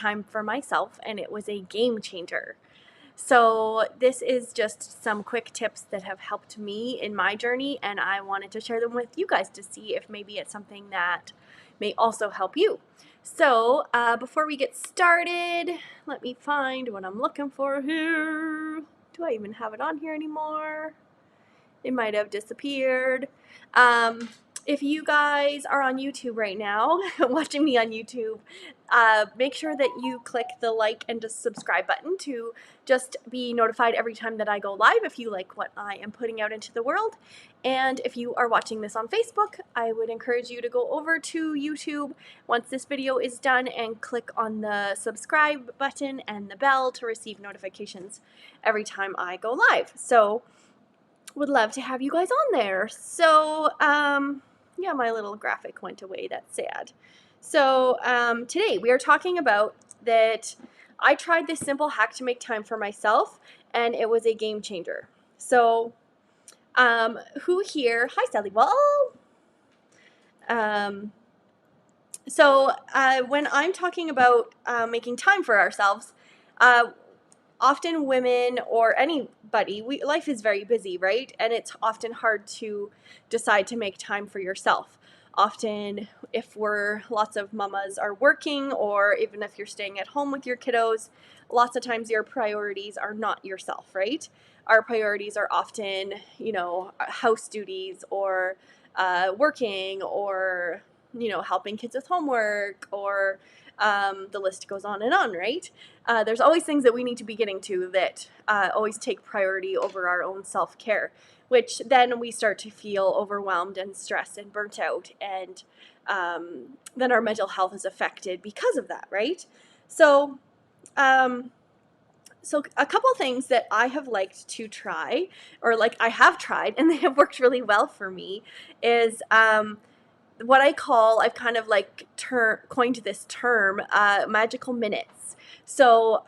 time for myself, and it was a game changer. So this is just some quick tips that have helped me in my journey, and I wanted to share them with you guys to see if maybe it's something that may also help you. So before we get started, let me find what I'm looking for here. Do I even have it on here anymore? It might have disappeared. If you guys are on YouTube right now, watching me on YouTube, make sure that you click the like and just subscribe button to just be notified every time that I go live if you like what I am putting out into the world. And if you are watching this on Facebook, I would encourage you to go over to YouTube once this video is done and click on the subscribe button and the bell to receive notifications every time I go live. So would love to have you guys on there. So, yeah, my little graphic went away. That's sad. So, today we are talking about that I tried this simple hack to make time for myself, and it was a game changer. So, who here? Hi, Sally Wall. When I'm talking about making time for ourselves, often women or anybody, life is very busy, right? And it's often hard to decide to make time for yourself. Often, if lots of mamas are working, or even if you're staying at home with your kiddos, lots of times your priorities are not yourself, right? Our priorities are often, house duties, or working, or, helping kids with homework, or the list goes on and on, right? There's always things that we need to be getting to that always take priority over our own self-care, which then we start to feel overwhelmed and stressed and burnt out, and then our mental health is affected because of that, right? So, a couple things that I have liked to try, or like I have tried, and they have worked really well for me, is what I've kind of like coined this term, magical minutes. So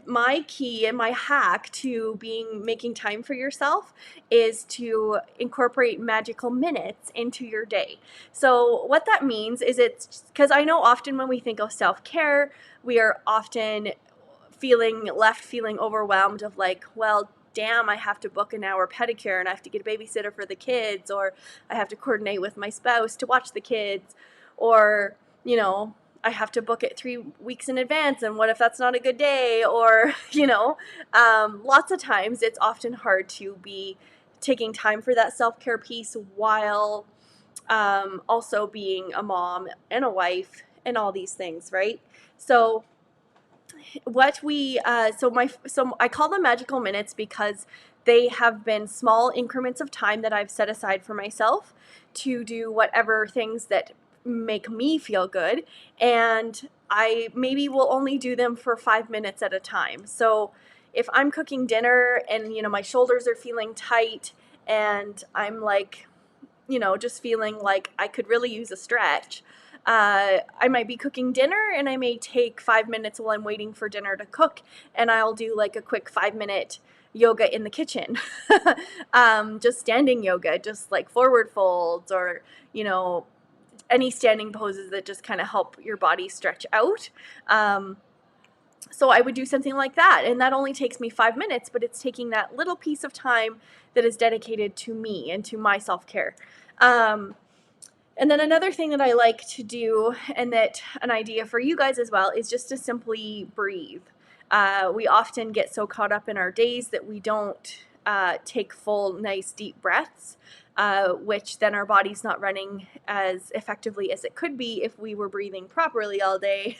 my key and my hack to making time for yourself is to incorporate magical minutes into your day. So what that means is, it's because I know often when we think of self-care, we are often feeling overwhelmed of like, well, damn, I have to book an hour pedicure, and I have to get a babysitter for the kids, or I have to coordinate with my spouse to watch the kids, or, I have to book it 3 weeks in advance, and what if that's not a good day? Or, lots of times it's often hard to be taking time for that self-care piece while also being a mom and a wife and all these things, right? So what we so I call them magical minutes because they have been small increments of time that I've set aside for myself to do whatever things that make me feel good, and I maybe will only do them for 5 minutes at a time. So if I'm cooking dinner and my shoulders are feeling tight, and I'm like, just feeling like I could really use a stretch, I might be cooking dinner, and I may take 5 minutes while I'm waiting for dinner to cook, and I'll do like a quick 5-minute yoga in the kitchen. Just standing yoga, just like forward folds, or, any standing poses that just kind of help your body stretch out. So I would do something like that, and that only takes me 5 minutes, but it's taking that little piece of time that is dedicated to me and to my self-care. And then another thing that I like to do, and that an idea for you guys as well, is just to simply breathe. We often get so caught up in our days that we don't take full, nice, deep breaths, which then our body's not running as effectively as it could be if we were breathing properly all day.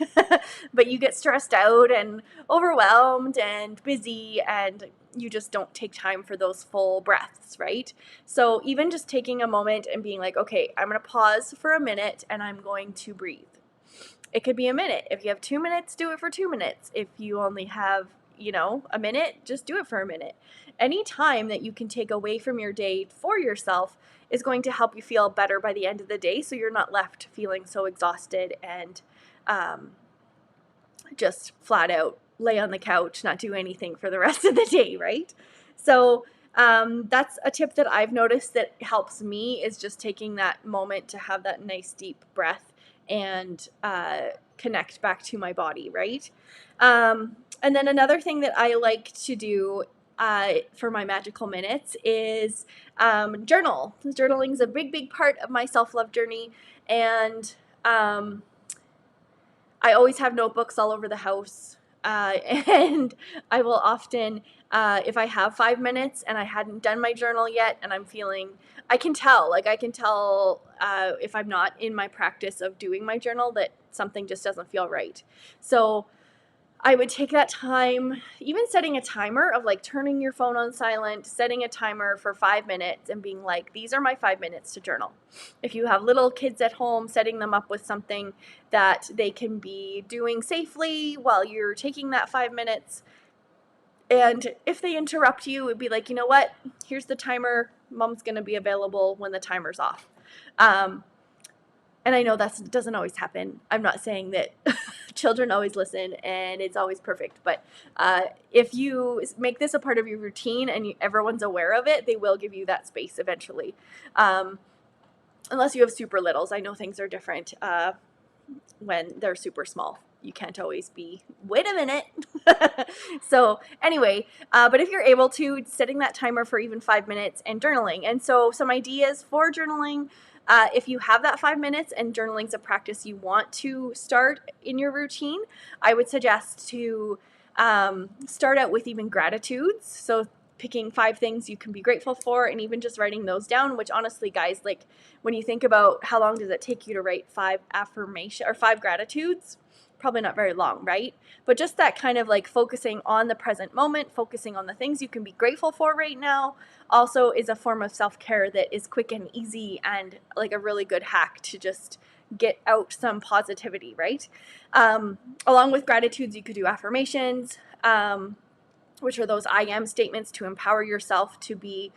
But you get stressed out and overwhelmed and busy, and you just don't take time for those full breaths, right? So even just taking a moment and being like, okay, I'm going to pause for a minute and I'm going to breathe. It could be a minute. If you have 2 minutes, do it for 2 minutes. If you only have, a minute, just do it for a minute. Any time that you can take away from your day for yourself is going to help you feel better by the end of the day, so you're not left feeling so exhausted and just flat out lay on the couch, not do anything for the rest of the day, right? So that's a tip that I've noticed that helps me, is just taking that moment to have that nice deep breath and connect back to my body, right? And then another thing that I like to do for my magical minutes is journal. Journaling is a big part of my self-love journey, and I always have notebooks all over the house. And I will often, if I have 5 minutes and I hadn't done my journal yet and I'm feeling, I can tell if I'm not in my practice of doing my journal that something just doesn't feel right. So I would take that time, even setting a timer of like turning your phone on silent, setting a timer for 5 minutes and being like, these are my 5 minutes to journal. If you have little kids at home, setting them up with something that they can be doing safely while you're taking that 5 minutes. And if they interrupt you, it'd be like, you know what? Here's the timer. Mom's going to be available when the timer's off. And I know that doesn't always happen. I'm not saying that children always listen and it's always perfect. But if you make this a part of your routine and everyone's aware of it, they will give you that space eventually. Unless you have super littles. I know things are different when they're super small. You can't always be, wait a minute. So anyway, but if you're able to, setting that timer for even 5 minutes and journaling. And so some ideas for journaling. If you have that 5 minutes and journaling's a practice you want to start in your routine, I would suggest to start out with even gratitudes. So picking 5 things you can be grateful for and even just writing those down, which honestly, guys, like when you think about how long does it take you to write 5 affirmation or 5 gratitudes, probably not very long, right? But just that kind of like focusing on the present moment, focusing on the things you can be grateful for right now, also is a form of self-care that is quick and easy and like a really good hack to just get out some positivity, right? Along with gratitudes, you could do affirmations, which are those I am statements to empower yourself to be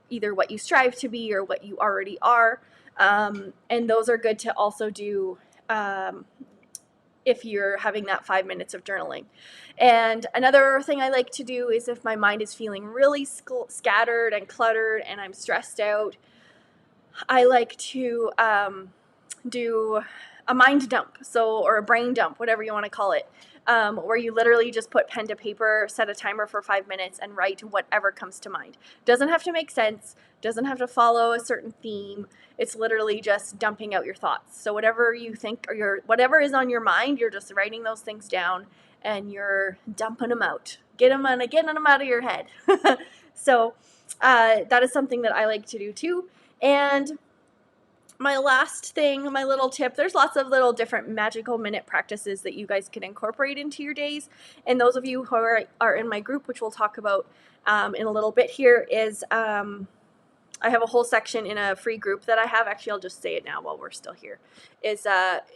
either what you strive to be or what you already are. And those are good to also do if you're having that 5 minutes of journaling. And another thing I like to do is if my mind is feeling really scattered and cluttered and I'm stressed out, I like to do a mind dump, or a brain dump, whatever you want to call it, where you literally just put pen to paper, set a timer for 5 minutes, and write whatever comes to mind. Doesn't have to make sense, doesn't have to follow a certain theme. It's literally just dumping out your thoughts. So whatever you think or whatever is on your mind, you're just writing those things down and you're dumping them out. Getting them out of your head. So that is something that I like to do too. And my last thing, my little tip, there's lots of little different magical minute practices that you guys can incorporate into your days. And those of you who are in my group, which we'll talk about in a little bit here, is I have a whole section in a free group that I have. Actually, I'll just say it now while we're still here. Is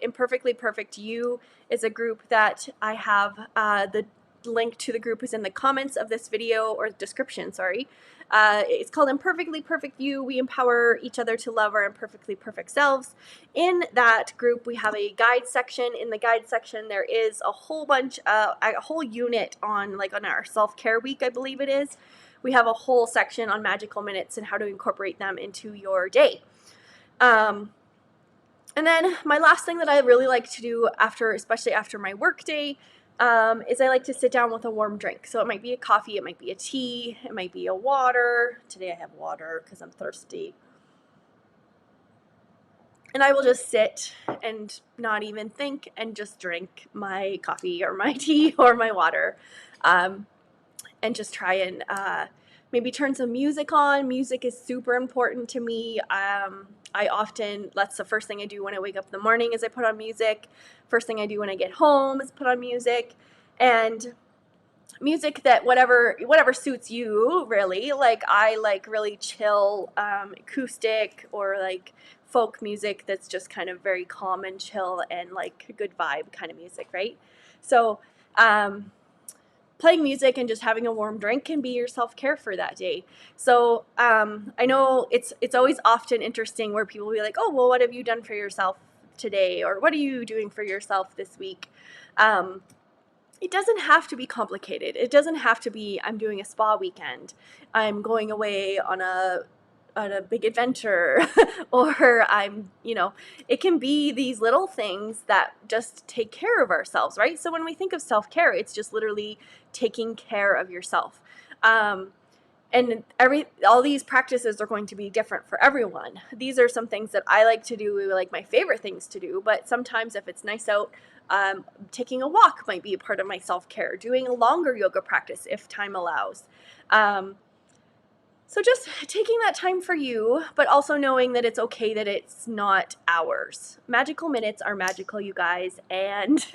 Imperfectly Perfect You is a group that I have. The link to the group is in the comments of this video, or description, sorry. It's called Imperfectly Perfect You. We empower each other to love our imperfectly perfect selves. In that group, we have a guide section. In the guide section, there is a whole bunch, a whole unit on our self-care week, I believe it is. We have a whole section on magical minutes and how to incorporate them into your day. And then my last thing that I really like to do especially after my work day, is I like to sit down with a warm drink. So it might be a coffee, it might be a tea, it might be a water. Today I have water because I'm thirsty. And I will just sit and not even think and just drink my coffee or my tea or my water. And just try and maybe turn some music on. Music is super important to me. That's the first thing I do when I wake up in the morning is I put on music. First thing I do when I get home is put on music. And music that whatever suits you, really. Like I like really chill acoustic or like folk music that's just kind of very calm and chill and like good vibe kind of music, right? So playing music and just having a warm drink can be your self-care for that day. So I know it's always often interesting where people will be like, oh, well, what have you done for yourself today? Or what are you doing for yourself this week? It doesn't have to be complicated. It doesn't have to be, I'm doing a spa weekend. I'm going away on a on a big adventure or I'm, it can be these little things that just take care of ourselves, right? So when we think of self-care, it's just literally taking care of yourself. And all these practices are going to be different for everyone. These are some things that I like to do, like my favorite things to do, but sometimes if it's nice out, taking a walk might be a part of my self-care, doing a longer yoga practice if time allows. So just taking that time for you, but also knowing that it's okay that it's not ours. Magical minutes are magical, you guys, and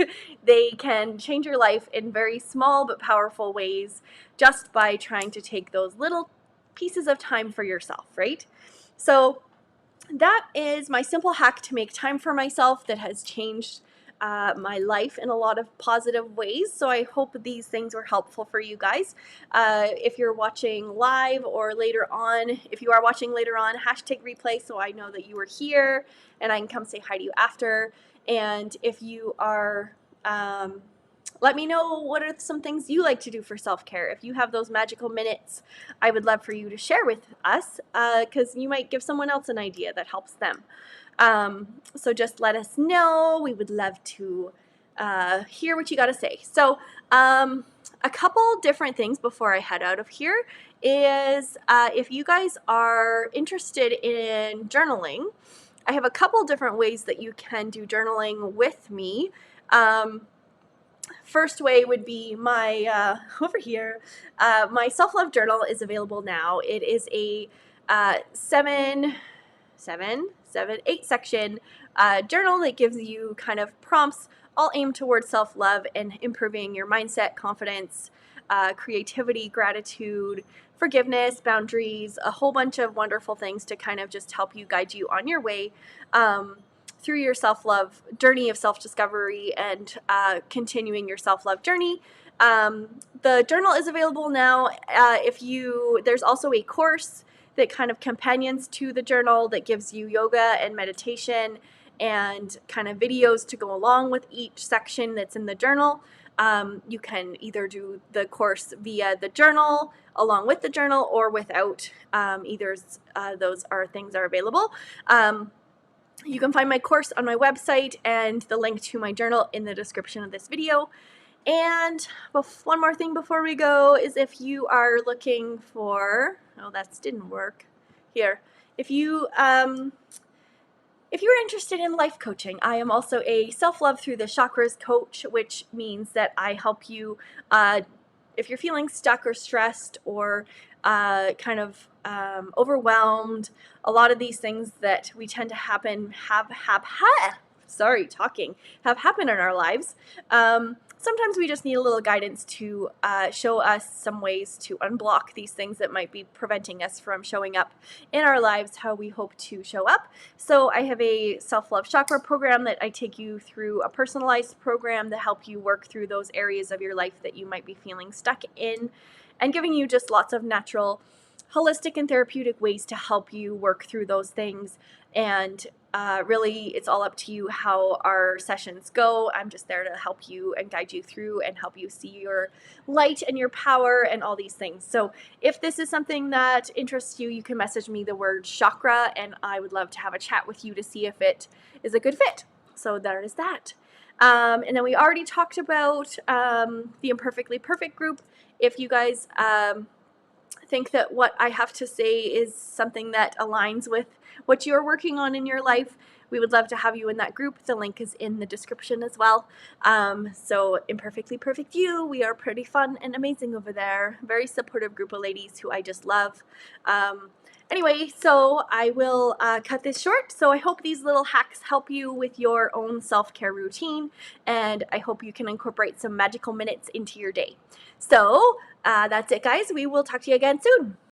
they can change your life in very small but powerful ways just by trying to take those little pieces of time for yourself, right? So that is my simple hack to make time for myself that has changed my life in a lot of positive ways. So I hope these things were helpful for you guys. If you're watching live or later on, if you are watching later on, hashtag replay so I know that you were here and I can come say hi to you after. And if you are, let me know what are some things you like to do for self-care. If you have those magical minutes, I would love for you to share with us because you might give someone else an idea that helps them. So just let us know. We would love to hear what you got to say. So a couple different things before I head out of here is if you guys are interested in journaling, I have a couple different ways that you can do journaling with me. First way would be my, over here, my self-love journal is available now. It is a 8 section journal that gives you kind of prompts all aimed towards self-love and improving your mindset, confidence, creativity, gratitude, forgiveness, boundaries, a whole bunch of wonderful things to kind of just help you guide you on your way through your self-love journey of self-discovery and continuing your self-love journey. The journal is available now. There's also a course that kind of companions to the journal that gives you yoga and meditation and kind of videos to go along with each section that's in the journal. You can either do the course via the journal, along with the journal, or without. Either those things are available. You can find my course on my website and the link to my journal in the description of this video. And one more thing before we go is if you are looking for, that didn't work here. If you're interested in life coaching, I am also a self-love through the chakras coach, which means that I help you if you're feeling stuck or stressed or kind of overwhelmed. A lot of these things that we tend to have happen in our lives. Sometimes we just need a little guidance to show us some ways to unblock these things that might be preventing us from showing up in our lives how we hope to show up. So I have a self-love chakra program that I take you through, a personalized program to help you work through those areas of your life that you might be feeling stuck in, and giving you just lots of natural, holistic, and therapeutic ways to help you work through those things. And really, it's all up to you how our sessions go. I'm just there to help you and guide you through and help you see your light and your power and all these things. So if this is something that interests you, you can message me the word chakra, and I would love to have a chat with you to see if it is a good fit. So there is that. And then we already talked about the Imperfectly Perfect group. If you guys think that what I have to say is something that aligns with what you're working on in your life, we would love to have you in that group. The link is in the description as well. So Imperfectly Perfect You, we are pretty fun and amazing over there. Very supportive group of ladies who I just love. Anyway, so I will cut this short. So I hope these little hacks help you with your own self-care routine, and I hope you can incorporate some magical minutes into your day. So that's it, guys. We will talk to you again soon.